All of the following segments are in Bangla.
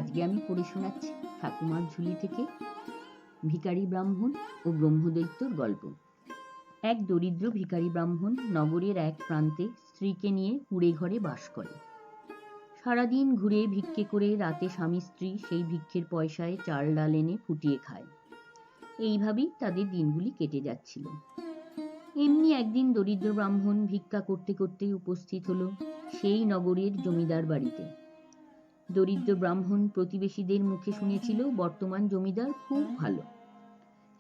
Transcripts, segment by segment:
আজকে আমি পড়ে শোনাচ্ছি ঠাকুমার ঝুলি থেকে ভিখারি ব্রাহ্মণ ও ব্রহ্মদৈত্যর গল্প। এক দরিদ্র ভিখারি ব্রাহ্মণ নগরের এক প্রান্তে স্ত্রীকে নিয়ে কুঁড়ে ঘরে বাস করে। সারাদিন ঘুরে ভিক্ষে করে রাতে স্বামী স্ত্রী সেই ভিক্ষের পয়সায় চাল ডাল এনে ফুটিয়ে খায়। এইভাবেই তাদের দিনগুলি কেটে যাচ্ছিল। এমনি একদিন দরিদ্র ব্রাহ্মণ ভিক্ষা করতে করতে উপস্থিত হলো সেই নগরের জমিদার বাড়িতে। দরিদ্র ব্রাহ্মণ প্রতিবেশীদের মুখে শুনেছিল বর্তমান জমিদার খুব ভালো।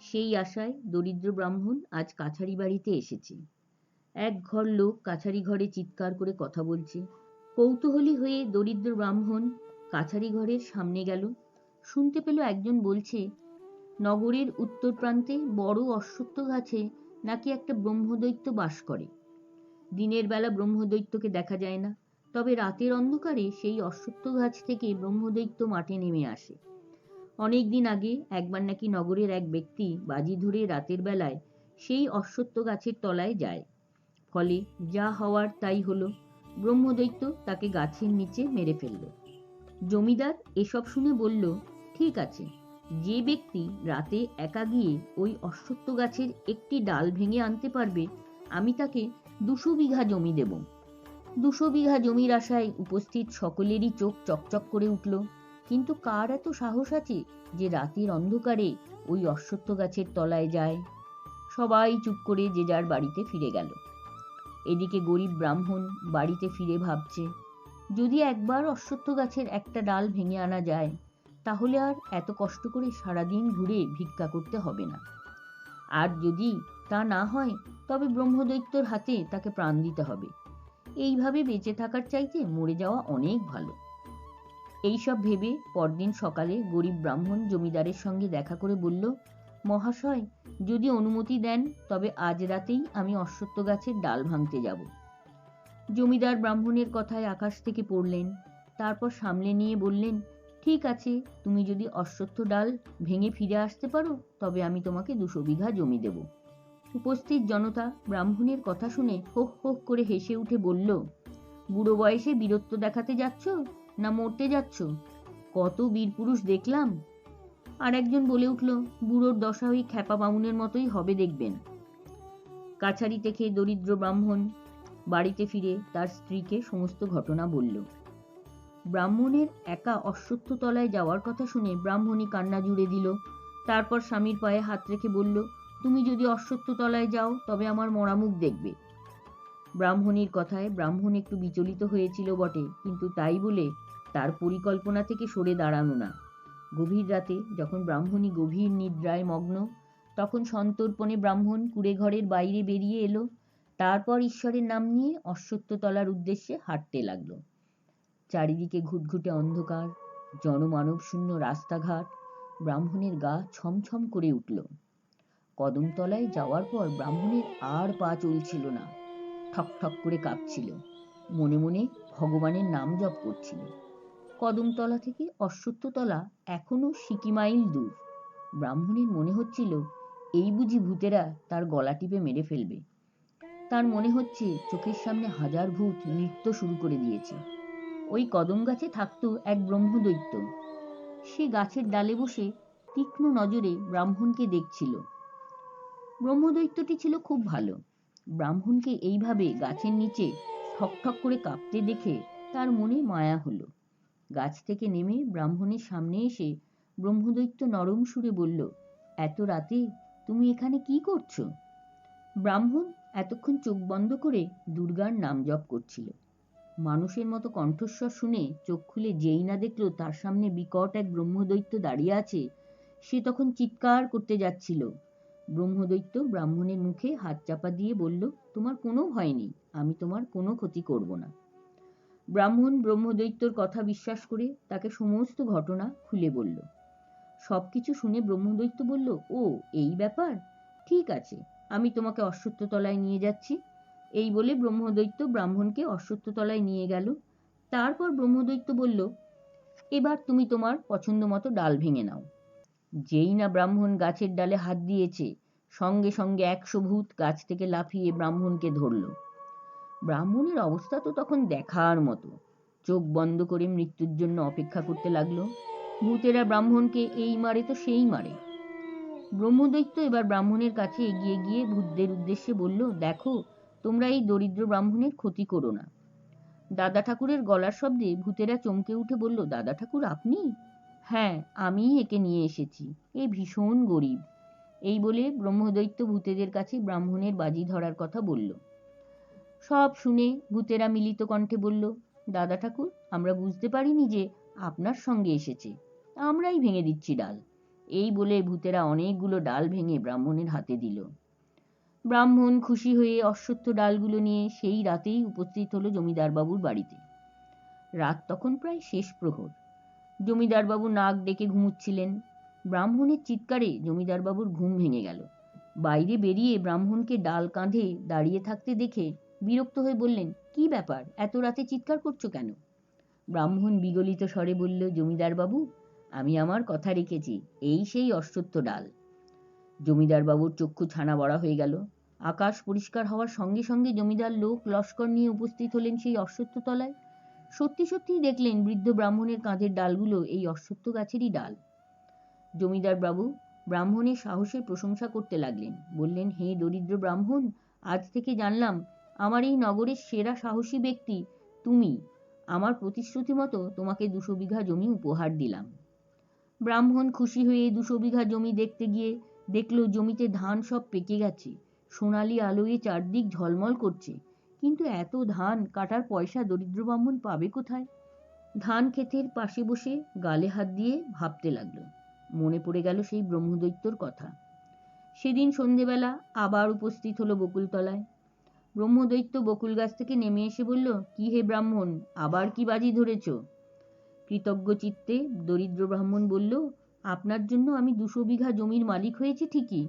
সেই আশায় দরিদ্র ব্রাহ্মণ আজ কাছারি বাড়িতে এসেছে। এক ঘর লোক কাছারি ঘরে চিৎকার করে কথা বলছে। কৌতূহলী হয়ে দরিদ্র ব্রাহ্মণ কাছারি ঘরের সামনে গেল। শুনতে পেল একজন বলছে, নগরের উত্তর প্রান্তে বড় অশ্বত্থ গাছে নাকি একটা ব্রহ্মদৈত্য বাস করে। দিনের বেলা ব্রহ্মদৈত্যকে দেখা যায় না, তবে রাতের অন্ধকারে সেই অশ্বত্থ গাছ থেকে ব্রহ্মদৈত্য মাঠে নেমে আসে। অনেক দিন আগে একবার নাকি নগরের এক ব্যক্তি বাজি ধরে রাতের বেলায় সেই অশ্বত্থ গাছের তলায় যায়। ফলে যা হওয়ার তাই হলো, ব্রহ্মদৈত্য তাকে গাছের নিচে মেরে ফেলল। জমিদার এসব শুনে বলল, ঠিক আছে, যে ব্যক্তি রাতে একা গিয়ে ওই অশ্বত্থ গাছের একটি ডাল ভেঙে আনতে পারবে, আমি তাকে 200 বিঘা জমি দেব। 200 বিঘা জমির আশায় উপস্থিত সকলেরই চোখ চকচক করে উঠল। কিন্তু কার এত সাহস আছে যে রাতের অন্ধকারে ওই অশ্বত্থ গাছের তলায় যায়? সবাই চুপ করে যে যার বাড়িতে ফিরে গেল। এদিকে গরিব ব্রাহ্মণ বাড়িতে ফিরে ভাবছে, যদি একবার অশ্বত্থ গাছের একটা ডাল ভেঙে আনা যায়, তাহলে আর এত কষ্ট করে সারাদিন ঘুরে ভিক্ষা করতে হবে না। আর যদি তা না হয়, তবে ব্রহ্মদৈত্যর হাতে তাকে প্রাণ দিতে হবে। এইভাবে বেঁচে থাকার চাইতে মরে যাওয়া অনেক ভালো। এইসব ভেবে পরদিন সকালে গরিব ব্রাহ্মণ জমিদারের সঙ্গে দেখা করে বলল, মহাশয়, যদি অনুমতি দেন তবে আজ রাতেই আমি অশ্বত্থ গাছের ডাল ভাঙতে যাব। জমিদার ব্রাহ্মণের কথায় আকাশ থেকে পড়লেন। তারপর সামলে নিয়ে বললেন, ঠিক আছে, তুমি যদি অশ্বত্থ ডাল ভেঙে ফিরে আসতে পারো তবে আমি তোমাকে 200 বিঘা জমি দেব। উপস্থিত জনতা ব্রাহ্মণের কথা শুনে হোক হোক করে হেসে উঠে বলল, বুড়ো বয়সে বীরত্ব দেখাতে যাচ্ছ না মরতে যাচ্ছ? কত বীর পুরুষ দেখলাম। আর একজন বলে উঠল, বুড়োর দশা ওই খ্যাপা বামুনের মতোই হবে দেখবেন। কাছারি থেকে দরিদ্র ব্রাহ্মণ বাড়িতে ফিরে তার স্ত্রীকে সমস্ত ঘটনা বলল। ব্রাহ্মণের একা অশ্বত্থ তলায় যাওয়ার কথা শুনে ব্রাহ্মণী কান্না জুড়ে দিল। তারপর স্বামীর পায়ে হাত রেখে বলল, তুমি যদি অশ্বত্থ তলায় যাও তবে আমার মরা মুখ দেখবে। ব্রাহ্মণীর কথায় ব্রাহ্মণ একটু বিচলিত হয়েছিল বটে, কিন্তু তাই বলে তার পরিকল্পনা থেকে সরে দাঁড়ানো না। গভীর রাতে যখন ব্রাহ্মণী গভীর নিদ্রায় মগ্ন, তখন সন্তর্পণে ব্রাহ্মণ কুঁড়ে ঘরের বাইরে বেরিয়ে এলো। তারপর ঈশ্বরের নাম নিয়ে অশ্বত্থ তলার উদ্দেশ্যে হাঁটতে লাগলো। চারিদিকে ঘুটঘুটে অন্ধকার, জনমানব শূন্য রাস্তাঘাট। ব্রাহ্মণের গা ছমছম করে উঠল। কদমতলায় যাওয়ার পর ব্রাহ্মণের আর পা চলছিল না, ঠক ঠক করে কাঁপছিল। মনে মনে ভগবানের নাম জপ করছিল। কদমতলা থেকে অশ্বত্থতলা এখনো সিকিমাইল দূর। ব্রাহ্মণের মনে হচ্ছিল এই বুঝি ভূতেরা তার গলা টিপে মেরে ফেলবে। তার মনে হচ্ছে চোখের সামনে হাজার ভূত নৃত্য শুরু করে দিয়েছে। ওই কদম গাছে থাকতো এক ব্রহ্মদৈত্য। সে গাছের ডালে বসে তীক্ষ্ণ নজরে ব্রাহ্মণকে দেখছিল। ব্রহ্মদৈত্যটি ছিল খুব ভালো। ব্রাহ্মণকে এইভাবে গাছের নিচে ঠকঠক করে কাঁপতে দেখে তার মনে মায়া হলো। গাছ থেকে নেমে ব্রাহ্মণের সামনে এসে ব্রহ্মদৈত্য নরম সুরে বলল, এত রাতে তুমি এখানে কি করছো? ব্রাহ্মণ এতক্ষণ চোখ বন্ধ করে দুর্গার নাম জপ করছিল। মানুষের মতো কণ্ঠস্বর শুনে চোখ খুলে যেই না দেখলো তার সামনে বিকট এক ব্রহ্মদৈত্য দাঁড়িয়ে আছে, সে তখন চিৎকার করতে যাচ্ছিল। ব্রহ্মদৈত্য ব্রাহ্মণের মুখে হাত চাপা দিয়ে বলল, তোমার কোনো ভয় নেই, আমি তোমার কোনো ক্ষতি করব না। ব্রাহ্মণ ব্রহ্মদৈত্যর কথা বিশ্বাস করে তাকে সমস্ত ঘটনা খুলে বলল। সবকিছু শুনে ব্রহ্মদৈত্য বলল, ও এই ব্যাপার, ঠিক আছে, আমি তোমাকে অশ্বত্থতলায় নিয়ে যাচ্ছি। এই বলে ব্রহ্মদৈত্য ব্রাহ্মণকে অশ্বত্থতলায় নিয়ে গেল। তারপর ব্রহ্মদৈত্য বলল, এবার তুমি তোমার পছন্দ মতো ডাল ভেঙে নাও। যেই না ব্রাহ্মণ গাছের ডালে হাত দিয়েছে, সঙ্গে সঙ্গে 100 ভূত গাছ থেকে লাফিয়ে ব্রাহ্মণকে ধরল। ব্রাহ্মণের অবস্থা তো তখন দেখার মতো। চোখ বন্ধ করে মৃত্যুর জন্য অপেক্ষা করতে লাগলো। ভূতেরা ব্রাহ্মণকে এই মারে তো সেই মারে। ব্রহ্মদৈত্য এবার ব্রাহ্মণের কাছে এগিয়ে গিয়ে ভূতদের উদ্দেশ্যে বলল, দেখো, তোমরা এই দরিদ্র ব্রাহ্মণের ক্ষতি করো না। দাদা ঠাকুরের গলার শব্দে ভূতেরা চমকে উঠে বলল, দাদা ঠাকুর আপনি? হ্যাঁ, আমিই একে নিয়ে এসেছি। এ ভীষণ গরিব। এই বলে ব্রহ্মদৈত্য ভূতেদের কাছে ব্রাহ্মণের বাজি ধরার কথা বলল। সব শুনে ভূতেরা মিলিত কণ্ঠে বলল, দাদা ঠাকুর, আমরা বুঝতে পারিনি যে আপনার সঙ্গে এসেছে, আমরাই ভেঙে দিচ্ছি ডাল। এই বলে ভূতেরা অনেকগুলো ডাল ভেঙে ব্রাহ্মণের হাতে দিল। ব্রাহ্মণ খুশি হয়ে অশ্বত্থ ডালগুলো নিয়ে সেই রাতেই উপস্থিত হলো জমিদারবাবুর বাড়িতে। রাত তখন প্রায় শেষ প্রহর। জমিদারবাবু নাক ডেকে ঘুমুচ্ছিলেন। ব্রাহ্মণের চিৎকারে জমিদারবাবুর ঘুম ভেঙে গেল। বাইরে বেরিয়ে ব্রাহ্মণকে ডাল কাঁধে দাঁড়িয়ে থাকতে দেখে বিরক্ত হয়ে বললেন, কি ব্যাপার, এত রাতে চিৎকার করছো কেন? ব্রাহ্মণ বিগলিত স্বরে বলল, জমিদারবাবু, আমি আমার কথা রেখেছি, এই সেই অশ্বত্থ ডাল। জমিদারবাবুর চক্ষু ছানা বড়া হয়ে গেল। আকাশ পরিষ্কার হওয়ার সঙ্গে সঙ্গে জমিদার লোক লস্কর নিয়ে উপস্থিত হলেন সেই অশ্বত্থ তলায়। সত্যি সত্যিই দেখলেন বৃদ্ধ ব্রাহ্মণের কাঁধের ডালগুলো এই অশ্বত্থ গাছেরই ডাল। জমিদার বাবু ব্রাহ্মণের সাহসের প্রশংসা করতে লাগলেন। বললেন, হে দরিদ্র ব্রাহ্মণ, আজ থেকে জানলাম আমার এই নগরের সেরা সাহসী ব্যক্তি তুমি। আমার প্রতিশ্রুতি মতো তোমাকে 200 বিঘা জমি উপহার দিলাম। ব্রাহ্মণ খুশি হয়ে 200 বিঘা জমি দেখতে গিয়ে দেখল জমিতে ধান সব পেকে গেছে, সোনালি আলোয় চারদিক ঝলমল করছে। কিন্তু এত ধান কাটার পয়সা দরিদ্র ব্রাহ্মণ পাবে কোথায়? ধান ক্ষেতের পাশে বসে গালে হাত দিয়ে ভাবতে লাগলো। মনে পড়ে গেল সেই ব্রহ্মদৈত্যর কথা। সেদিন সন্ধেবেলা আবার উপস্থিত হলো বকুলতলায়। ব্রহ্মদৈত্য বকুল গাছ থেকে নেমে এসে বলল, কি হে ব্রাহ্মণ, আবার কি বাজি ধরেছ? কৃতজ্ঞ চিত্তে দরিদ্র ব্রাহ্মণ বলল, আপনার জন্য আমি 200 বিঘা জমির মালিক হয়েছি ঠিকই,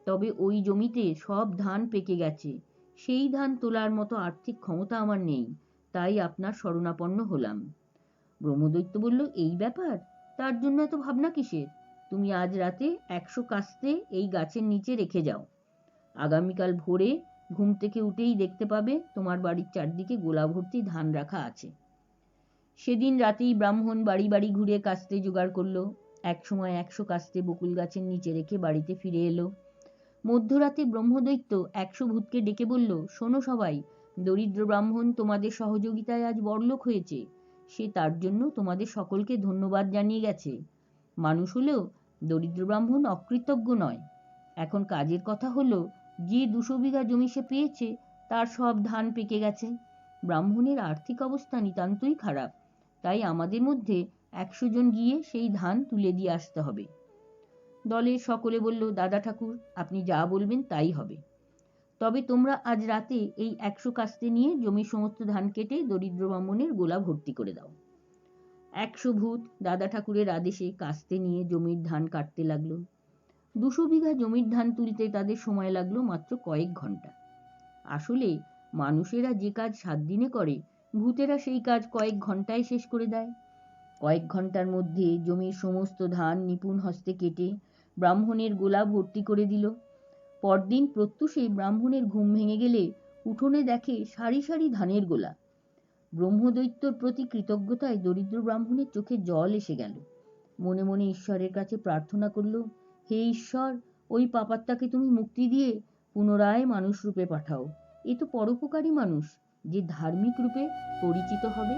তবে ওই জমিতে সব ধান পেকে গেছে। সেই ধান তোলার মতো আর্থিক ক্ষমতা আমার নেই, তাই আপনার শরণাপন্ন হলাম। ব্রহ্মদৈত্য বলল, এই ব্যাপার, তার জন্য এত ভাবনা কিসের? তুমি আজ রাতে 100 কাস্তে এই গাছের নিচে রেখে যাও। আগামীকাল ভোরে ঘুম থেকে উঠেই দেখতে পাবে তোমার বাড়ির চারদিকে গোলা ভর্তি ধান রাখা আছে। সেদিন রাতেই ব্রাহ্মণ বাড়ি বাড়ি ঘুরে কাস্তে জোগাড় করলো। একসময় 100 কাস্তে বকুল গাছের নিচে রেখে বাড়িতে ফিরে এলো। মধ্যরাতে ব্রহ্মদৈত্য 100 ভূতকে ডেকে বলল, শোনো সবাই, দরিদ্র ব্রাহ্মণ তোমাদের সহযোগিতায় আজ বড়লোক হয়েছে। সে তার জন্য তোমাদের সকলকে ধন্যবাদ জানিয়ে গেছে। মানুষ হলেও দরিদ্র ব্রাহ্মণ অকৃতজ্ঞ নয়। এখন কাজের কথা হলো, যে 200 বিঘা জমি সে পেয়েছে তার সব ধান পেকে গেছে। ব্রাহ্মণের আর্থিক অবস্থা নিতান্তই খারাপ, তাই আমাদের মধ্যে 100 জন গিয়ে সেই ধান তুলে দিয়ে আসতে হবে। দলের সকলে বলল, দাদা ঠাকুর, আপনি যা বলবেন তাই হবে। তবে তোমরা আজ রাতে এই 100 কাস্তে নিয়ে জমির সমস্ত ধান কেটে দরিদ্র ব্রাহ্মণের গোলা ভর্তি করে দাও। 100 ভূত দাদা ঠাকুরের আদেশে কাস্তে নিয়ে জমির ধান কাটতে লাগলো। 200 বিঘা জমির ধান তুলতে তাদের সময় লাগলো মাত্র কয়েক ঘন্টা। আসলে মানুষেরা যে কাজ 7 দিনে করে, ভূতেরা সেই কাজ কয়েক ঘন্টায় শেষ করে দেয়। কয়েক ঘন্টার মধ্যে জমির সমস্ত ধান নিপুণ হস্তে কেটে ব্রাহ্মণের গোলা ভর্তি করে দিল। পরদিন প্রত্যুষে ব্রাহ্মণের ঘুম ভেঙে গেলে উঠোনে দেখে সারি সারি ধানের গোলা। ব্রহ্মদৈত্যর প্রতি কৃতজ্ঞতায় দরিদ্র ব্রাহ্মণের চোখে জল এসে গেল। মনে মনে ঈশ্বরের কাছে প্রার্থনা করল, হে ঈশ্বর, ওই পাপাত্মাকে তুমি মুক্তি দিয়ে পুনরায় মানুষ রূপে পাঠাও। এ তো পরোপকারী মানুষ, যে ধার্মিক রূপে পরিচিত হবে।